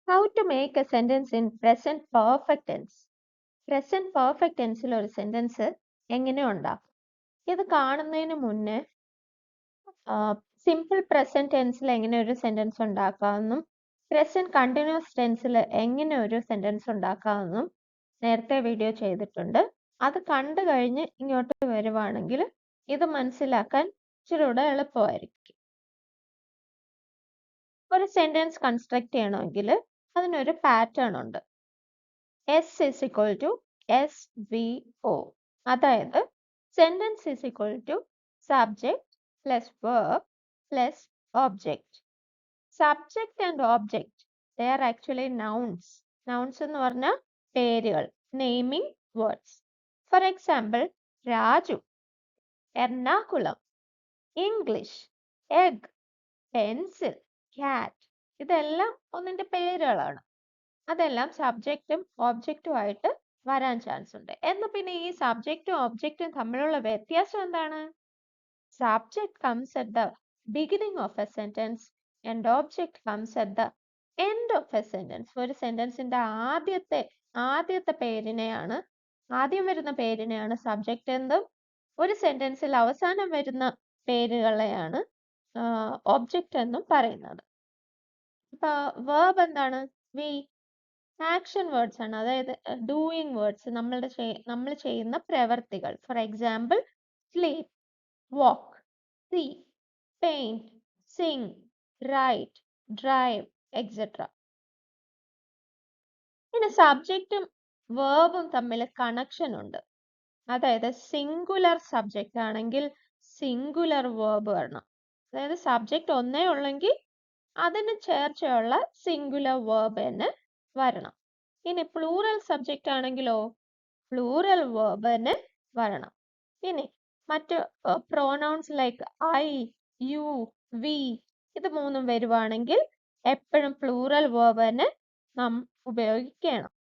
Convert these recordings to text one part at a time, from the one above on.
How to make a sentence in present perfect tense. Present perfect tense ഒരു sentence എങ്ങനെ ഉണ്ടാക്കും? ഇത് കാണുന്നതിന് മുന്നേ സിമ്പിൾ പ്രസന്റ് ടെൻസിൽ എങ്ങനെ ഒരു സെന്റൻസ് ഉണ്ടാക്കാമെന്നും പ്രസന്റ് കണ്ടിന്യൂസ് ടെൻസിൽ എങ്ങനെ ഒരു സെന്റൻസ് ഉണ്ടാക്കാമെന്നും നേരത്തെ വീഡിയോ ചെയ്തിട്ടുണ്ട്. അത് കണ്ടു കഴിഞ്ഞ് ഇങ്ങോട്ട് വരുവാണെങ്കിൽ ഇത് മനസ്സിലാക്കാൻ ഇച്ചിരൂടെ എളുപ്പമായിരിക്കും. ഒരു സെന്റൻസ് കൺസ്ട്രക്ട് ചെയ്യണമെങ്കിൽ അതിനൊരു പാറ്റേൺ ഉണ്ട്. S is equal to SVO. അതായത് sentence is equal to subject plus verb plus object. Subject and object, they are actually nouns. Nouns എന്ന് പറഞ്ഞാൽ പേരുകൾ, naming words. For example, Raju, Ernakulam, English, egg, pencil, cat. ഇതെല്ലാം ഒന്നിന്റെ പേരുകളാണ്. അതെല്ലാം സബ്ജക്റ്റും ഒബ്ജക്റ്റും ആയിട്ട് വരാൻ ചാൻസ് ഉണ്ട്. എന്നാൽ പിന്നെ ഈ സബ്ജക്റ്റും ഒബ്ജക്റ്റും തമ്മിലുള്ള വ്യത്യാസം എന്താണ്? Subject comes at the beginning of A sentence and object comes at the end of A sentence. ഒരു സെന്റൻസിന്റെ ആദ്യം വരുന്ന പേരിനെയാണ് സബ്ജക്റ്റ് എന്നും ഒരു സെന്റൻസിൽ അവസാനം വരുന്ന പേരുകളെയാണ് ഒബ്ജക്റ്റ് എന്നും പറയുന്നത്. ഇപ്പൊ വേർബ് എന്താണ്? വി ആക്ഷൻ വേർഡ്സ് ആണ്, അതായത് ഡൂയിങ് വേർഡ്സ്, നമ്മൾ ചെയ്യുന്ന പ്രവർത്തികൾ. For example, sleep, walk, see, paint, sing, write, drive, etcetera. പിന്നെ സബ്ജക്റ്റും വേർബും തമ്മിൽ കണക്ഷൻ ഉണ്ട്. അതായത് സിംഗുലർ സബ്ജക്റ്റ് ആണെങ്കിൽ സിംഗുലർ വേർബ് വരണം. അതായത് സബ്ജക്റ്റ് ഒന്നേ ഉള്ളെങ്കിൽ അതിന് ചേർച്ചയുള്ള സിംഗുലർ വേർബ് തന്നെ വരണം. ഇനി പ്ലൂറൽ സബ്ജക്റ്റ് ആണെങ്കിലോ പ്ലൂറൽ വേർബ് തന്നെ വരണം. ഇനി മറ്റ് pronouns like I, you, we, ഇത് മൂന്നും വരുവാണെങ്കിൽ എപ്പോഴും പ്ലൂറൽ വേർബ് തന്നെ നാം ഉപയോഗിക്കണം.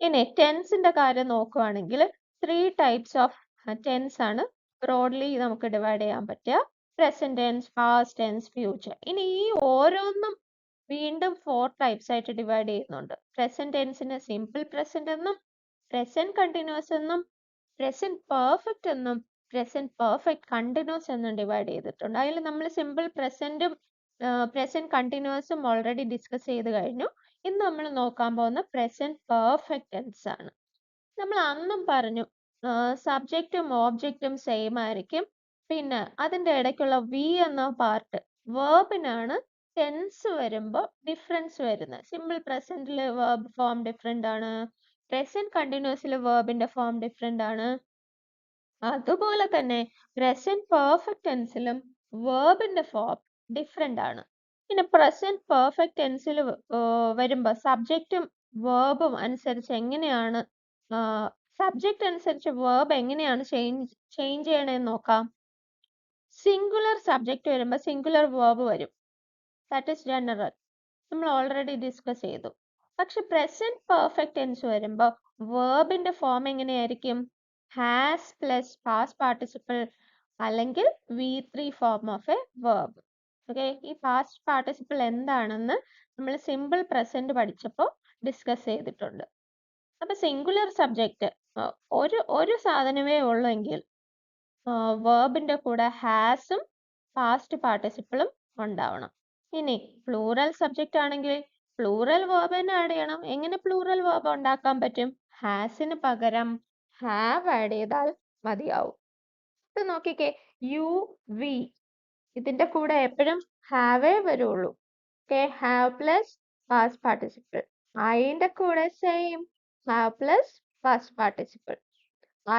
ഇനി ടെൻസിന്റെ കാര്യം നോക്കുവാണെങ്കിൽ 3 ടൈപ്സ് ഓഫ് ടെൻസ് ആണ് ബ്രോഡ്ലി നമുക്ക് ഡിവൈഡ് ചെയ്യാൻ പറ്റുക. Present tense, past tense, future. ഇനി ഈ ഓരോന്നും വീണ്ടും 4 ടൈപ്സ് ആയിട്ട് ഡിവൈഡ് ചെയ്യുന്നുണ്ട്. പ്രസന്റ് ടെൻസിനെ സിമ്പിൾ പ്രസന്റ് എന്നും പ്രസന്റ് കണ്ടിന്യൂസ് എന്നും പ്രസന്റ് പെർഫെക്റ്റ് എന്നും പ്രസന്റ് പെർഫെക്റ്റ് കണ്ടിന്യൂസ് എന്നും ഡിവൈഡ് ചെയ്തിട്ടുണ്ട്. അതിൽ നമ്മൾ സിമ്പിൾ പ്രസന്റും പ്രസന്റ് കണ്ടിന്യൂസും ഓൾറെഡി ഡിസ്കസ് ചെയ്ത് കഴിഞ്ഞു. ഇന്ന് നമ്മൾ നോക്കാൻ പോകുന്ന പ്രസന്റ് പെർഫെക്റ്റ് ടെൻസ് ആണ്. നമ്മൾ അന്നും പറഞ്ഞു സബ്ജക്റ്റും ഓബ്ജക്റ്റും സെയിം ആയിരിക്കും. പിന്നെ അതിന്റെ ഇടയ്ക്കുള്ള വി എന്ന പാർട്ട് വേർബിനാണ് ടെൻസ് വരുമ്പോൾ ഡിഫറൻസ് വരുന്നത്. സിമ്പിൾ പ്രസന്റിൽ വേർബ് ഫോം ഡിഫറെന്റ് ആണ്, പ്രസന്റ് കണ്ടിന്യൂസിൽ വേർബിന്റെ ഫോം ഡിഫറെന്റ് ആണ്. അതുപോലെ തന്നെ പ്രസന്റ് പെർഫെക്റ്റ് ടെൻസിലും വേർബിന്റെ ഫോം ഡിഫറെന്റ് ആണ്. പിന്നെ പ്രസന്റ് പെർഫെക്റ്റ് ടെൻസിൽ വരുമ്പോൾ സബ്ജക്റ്റും വേർബും അനുസരിച്ച് എങ്ങനെയാണ് സബ്ജക്റ്റ് അനുസരിച്ച് വേർബ് എങ്ങനെയാണ് ചേഞ്ച് ചെയ്യണമെന്ന് നോക്കാം. സിംഗുലർ സബ്ജക്റ്റ് വരുമ്പോൾ സിംഗുലർ വേർബ് വരും. ദാറ്റ് ഈസ് ജനറൽ, നമ്മൾ ഓൾറെഡി ഡിസ്കസ് ചെയ്തു. പക്ഷെ പ്രസന്റ് പെർഫെക്റ്റ് ടെൻസ് വരുമ്പോൾ വേർബിന്റെ ഫോം എങ്ങനെയായിരിക്കും? ഹാസ് പ്ലസ് പാസ്റ്റ് പാർട്ടിസിപ്പിൾ അല്ലെങ്കിൽ V3 form of A verb. Okay, ഈ പാസ്റ്റ് പാർട്ടിസിപ്പിൾ എന്താണെന്ന് നമ്മൾ സിമ്പിൾ പ്രസന്റ് പഠിച്ചപ്പോൾ ഡിസ്കസ് ചെയ്തിട്ടുണ്ട്. അപ്പൊ സിംഗുലർ സബ്ജക്റ്റ് ഒരു സാധനമേ ഉള്ളെങ്കിൽ വേർബിന്റെ കൂടെ ഹാസും പാസ്റ്റ് പാർട്ടിസിപ്പിളും ഉണ്ടാവണം. ഇനി പ്ലൂറൽ സബ്ജക്റ്റ് ആണെങ്കിൽ പ്ലൂറൽ വേർബ് തന്നെ ആഡ് ചെയ്യണം. എങ്ങനെ പ്ലൂറൽ വേർബ് ഉണ്ടാക്കാൻ പറ്റും? ഹാസിന് പകരം ഹാവ് ആഡ് ചെയ്താൽ മതിയാവും. ഇത് നോക്കിക്കേ, യു, വി, ഇതിന്റെ കൂടെ എപ്പോഴും ഹാവേ വരുള്ളൂ. Okay, have plus past participle. ഐന്റെ കൂടെ same have plus past participle.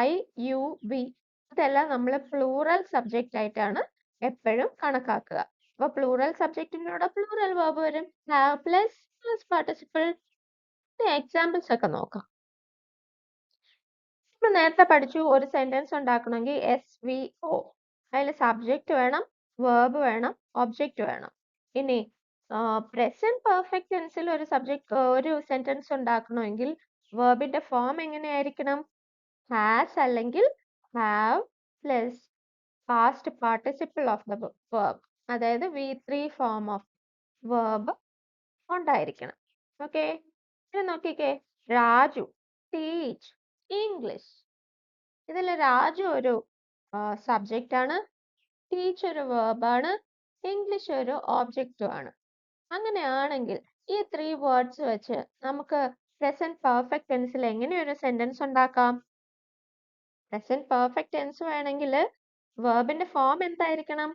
I, you, we, ഇതെല്ലാം നമ്മൾ പ്ലൂറൽ സബ്ജക്റ്റ് ആയിട്ടാണ് എപ്പോഴും കണക്കാക്കുക. അപ്പൊ പ്ലൂറൽ സബ്ജക്റ്റിനോട് പ്ലൂറൽ വേർബ് വരും, have plus past participle. Examples ഒക്കെ നോക്കാം. നമ്മൾ നേരത്തെ പഠിച്ചു, ഒരു സെന്റൻസ് ഉണ്ടാക്കണമെങ്കിൽ SVO, അതിൽ സബ്ജക്റ്റ് വേണം, വേർബ് വേണം, ഒബ്ജക്റ്റ് വേണം. ഇനി പ്രസന്റ് പെർഫെക്റ്റ് ടെൻസിൽ ഒരു സെന്റൻസ് ഉണ്ടാക്കണമെങ്കിൽ വേർബിന്റെ ഫോം എങ്ങനെയായിരിക്കണം? ഹാസ് അല്ലെങ്കിൽ have plus past participle of the verb, അതായത് V3 ഫോം ഓഫ് വേർബ് ഉണ്ടായിരിക്കണം. ഓക്കെ, ഇനി നോക്കിക്കേ, രാജു ടീച്ച് ഇംഗ്ലീഷ്. ഇതിൽ രാജു ഒരു സബ്ജക്റ്റ് ആണ്, ടീച്ച് ഒരു വേർബാണ്, ഇംഗ്ലീഷ് ഒരു ഓബ്ജക്റ്റും ആണ്. അങ്ങനെയാണെങ്കിൽ ഈ 3 വേർഡ്സ് വെച്ച് നമുക്ക് പ്രസന്റ് പെർഫെക്റ്റ് ടെൻസിൽ എങ്ങനെ ഒരു സെന്റൻസ് ഉണ്ടാക്കാം? പ്രസന്റ് പെർഫെക്റ്റ് ടെൻസ് വേണമെങ്കിൽ വേർബിന്റെ ഫോം എന്തായിരിക്കണം?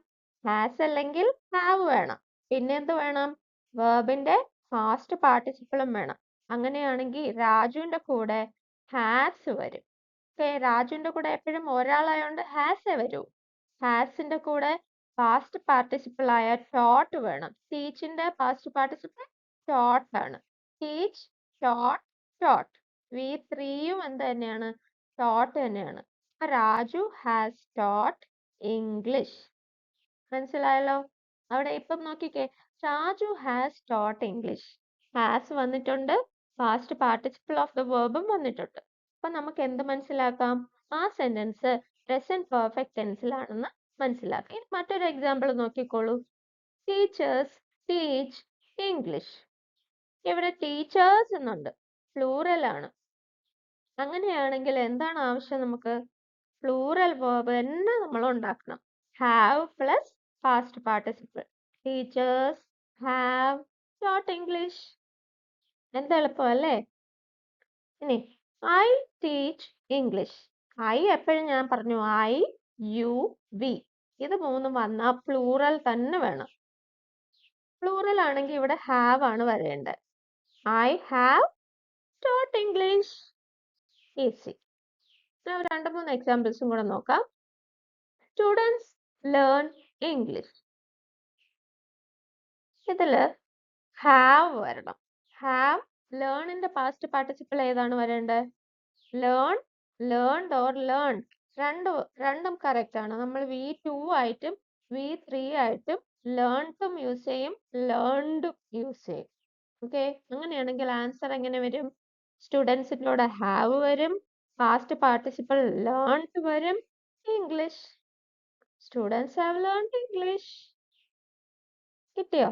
ഹാസ് അല്ലെങ്കിൽ ഹാവ് വേണം. പിന്നെ എന്ത് വേണം? വേർബിന്റെ പാസ്റ്റ് പാർട്ടിസിപ്പിളും വേണം. അങ്ങനെയാണെങ്കിൽ രാജുവിന്റെ കൂടെ ഹാസ് വരും. രാജുവിന്റെ കൂടെ എപ്പോഴും ഒരാളായോണ്ട് ഹാസേ വരൂ. ഹാസിന്റെ കൂടെ പാസ്റ്റ് പാർട്ടിസിപ്പിൾ ആയ ടോട്ട് വേണം. ടീച്ചിന്റെ പാസ്റ്റ് പാർട്ടിസിപ്പിൾ ടോട്ട് ആണ്. Teach, taught, taught. V3യും എന്ത് തന്നെയാണ്? ടോട്ട് തന്നെയാണ്. Raju has taught English. മനസ്സിലായല്ലോ? അവിടെ ഇപ്പം നോക്കിക്കേ, Raju has taught English. Has വന്നിട്ടുണ്ട്, പാസ്റ്റ് പാർട്ടിസിപ്പിൾ ഓഫ് ദ വേർബും വന്നിട്ടുണ്ട്. അപ്പൊ നമുക്ക് എന്ത് മനസ്സിലാക്കാം? ആ സെന്റൻസ് പ്രസന്റ് പെർഫെക്റ്റ് ടെൻസിലാണെന്ന് മനസ്സിലാക്കാം. ഇനി മറ്റൊരു എക്സാമ്പിൾ നോക്കിക്കോളൂ. Teachers teach English. ഇവിടെ ടീച്ചേഴ്സ് എന്നുണ്ട്, പ്ലൂറൽ ആണ്. അങ്ങനെയാണെങ്കിൽ എന്താണ് ആവശ്യം നമുക്ക്? പ്ലൂറൽ വേർബ് തന്നെ നമ്മൾ ഉണ്ടാക്കണം. Have plus past participle. Teachers have taught English. എന്താ എളുപ്പം അല്ലേ? ഇനി ഐ ടീച്ച് ഇംഗ്ലീഷ്. ഐ എപ്പോഴും ഞാൻ പറഞ്ഞു ഐ, യു, വി. ഇത് മൂന്നും വന്നാൽ പ്ലൂറൽ തന്നെ വേണം. പ്ലൂറൽ ആണെങ്കിൽ ഇവിടെ ഹാവ് ആണ് വരേണ്ടത്. I have taught English. Easy. 2-3 എക്സാമ്പിൾസും കൂടെ നോക്കാം. Students learn English. ഇതില് ഹാവ് വരണം. ഹാവ്, ലേണിന്റെ പാസ്റ്റ് പാർട്ടിസിപ്പിൾ ഏതാണ് വരേണ്ടത്? Learn, learned or learn. രണ്ടും കറക്റ്റ് ആണ്. നമ്മൾ V2 ആയിട്ടും V3 ആയിട്ടും ലേൺഡും യൂസ് ചെയ്യും, ലേൺഡും യൂസ് ചെയ്യും. ഓക്കെ, അങ്ങനെയാണെങ്കിൽ ആൻസർ എങ്ങനെ വരും? സ്റ്റുഡൻസിന്റെ കൂടെ ഹാവ് വരും, പാസ്റ്റ് പാർട്ടിസിപ്പിൾ ലേൺഡ് വരും, English. Students have learned English. കിട്ടിയോ?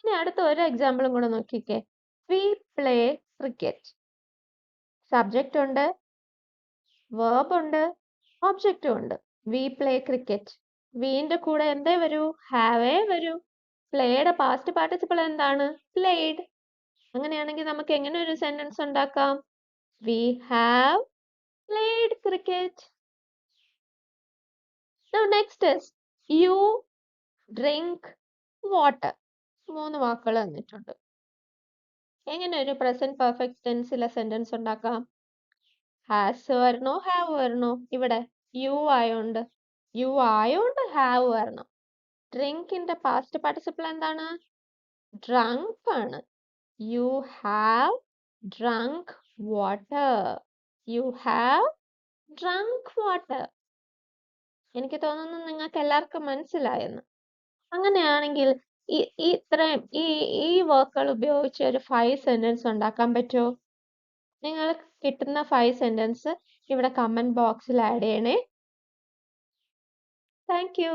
ഇനി അടുത്ത ഒരു എക്സാമ്പിളും കൂടെ നോക്കിക്കേ. V play cricket. സബ്ജക്റ്റ് ഉണ്ട്, വേർബ് ഉണ്ട്, ഒബ്ജക്റ്റും ഉണ്ട്. V play cricket. വിന്റെ കൂടെ എന്തേ വരൂ? ഹാവേ വരൂ. പ്ലേയുടെ പാസ്റ്റ് പാർട്ടിസിപ്പിൾ എന്താണ്? പ്ലേഡ്. അങ്ങനെയാണെങ്കിൽ നമുക്ക് എങ്ങനെ ഒരു സെന്റൻസ് ഉണ്ടാക്കാം? We have played cricket. Now next is you drink water. 3 വാക്കുകൾ തന്നിട്ടുണ്ട്. എങ്ങനെ ഒരു പ്രസന്റ് പെർഫെക്റ്റ് ടെൻസിലെ സെന്റൻസ് ഉണ്ടാക്കാം? ഹാസ് വരണോ ഹാവ് വരണോ? ഇവിടെ യു ആയോണ്ട് ഹാവ് വരണം. ഡ്രിങ്കിന്റെ പാസ്റ്റ് പാർട്ടിസിപ്പിൾ എന്താണ്? ഡ്രങ്ക് ആണ്. You have drunk water. You have drunk water. എനിക്ക് തോന്നുന്നു നിങ്ങൾക്ക് എല്ലാവർക്കും മനസ്സിലായെന്ന്. അങ്ങനെയാണെങ്കിൽ ഇത്രയും ഈ വാക്കുകൾ ഉപയോഗിച്ച് ഒരു 5 സെന്റൻസ് ഉണ്ടാക്കാൻ പറ്റുമോ? നിങ്ങൾ കിട്ടുന്ന 5 സെന്റൻസ് ഇവിടെ കമന്റ് ബോക്സിൽ ആഡ് ചെയ്യണേ. Thank you.